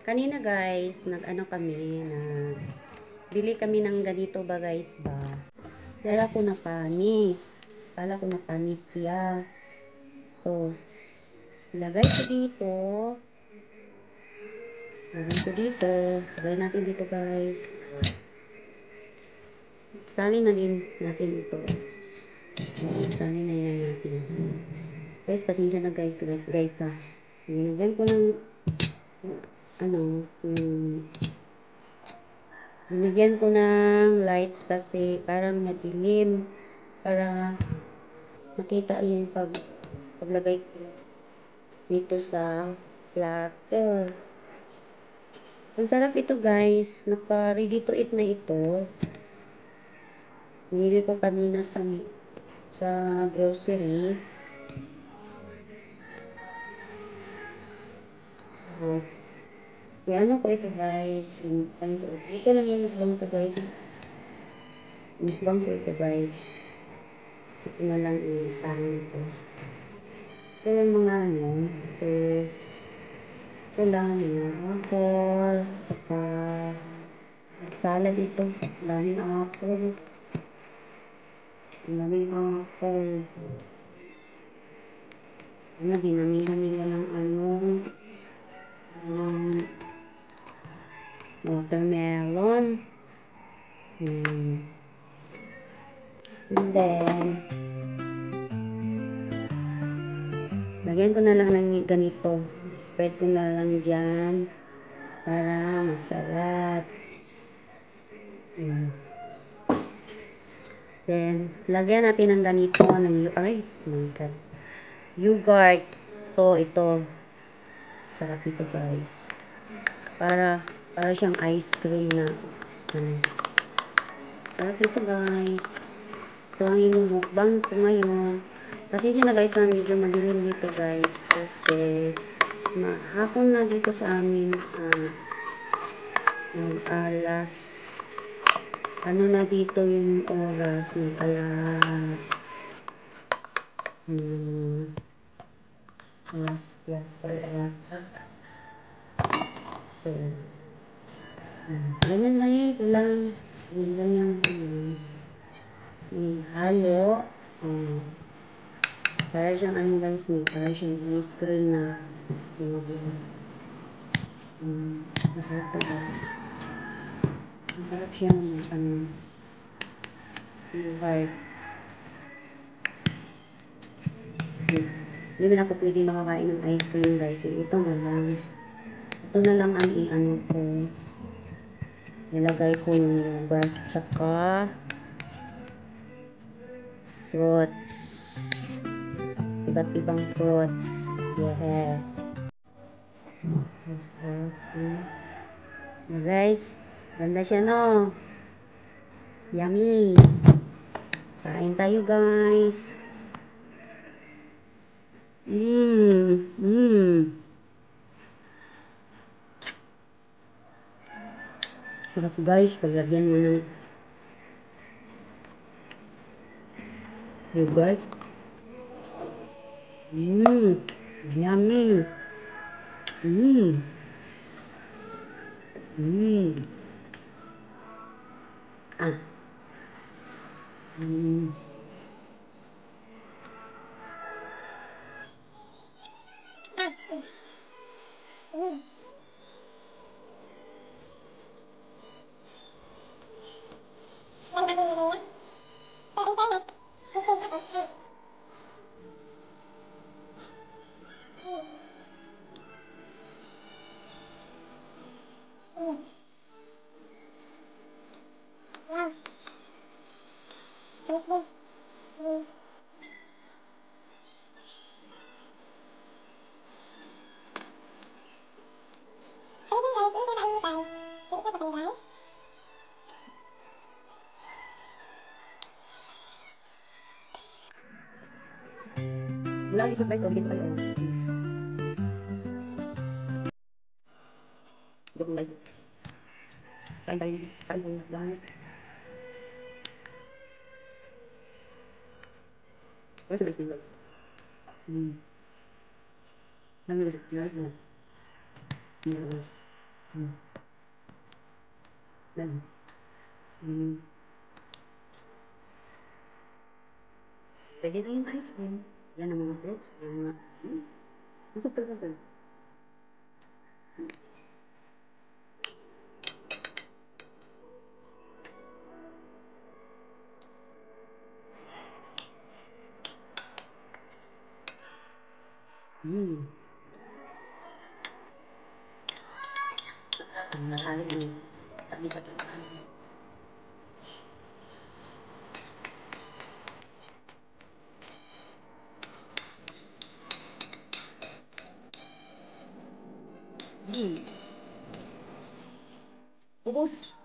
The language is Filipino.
Kanina guys, nag-ano kami, bili kami ng ganito ba guys ba. Kala ko napanis. Kala ko napanis siya. So, ilagay ko dito. Ilagay ko dito. Ilagay natin dito guys. Salin na din natin ito. Salin na yan natin. Guys, pasensya na guys. Guys ha. Nilagyan ko ng binigyan ko ng lights kasi parang madilim para makita yung paglagay ko dito sa platter. Ang sarap ito guys, naka ready to eat na ito. Binili ko kanina sa grocery. So, ano ko ito guys, dito lang yung vlog ko guys. Vlog ko ito guys. Ito na lang isang ito. Ito yung mga ito lang yung apple, at salad ito. Daming apple. Daming apple. Ginamit ng watermelon. And then, lagyan ko na lang ng ganito. Spread ko na lang dyan para masarap. Then, lagyan natin ng ganito ng yogurt. Ito. Sarap ito guys. Para siyang ice cream na. Sarap ito guys. Ito ang inyong mukbang ko ngayon. Kasi siya na guys, medyo madilim dito guys. Kasi hapon na dito sa amin. Alas. Ano na dito yung oras? Alas. Alas. So, ganyan lang ito lang. Ganyan yung halo. Para siyang guys, para siyang ice cream na masarap ito guys. Masarap siya yung vibe. Hindi na ako pwede makakain ng ice cream guys. Ito na lang ang ko. Nilagay ko yung yogurt saka fruits. Iba't ibang fruits. Yeah. Guys, ganda siya no. Yummy. Kain tayo guys. Sarap guys, paglagyan mo ng yogurt. Yummy. Wala yung guys, okay tayo. Ito guys. Kain tayo guys. Where's the best thing? Nang nilagay siya. Hmm. Yan. Hmm. Pwede na yung ice cream. Yan ang mga fruits. Yan ang mga... Masok talaga. Hmm. Ang nakali ng tabi sa tumahan. Hmm. Ubus.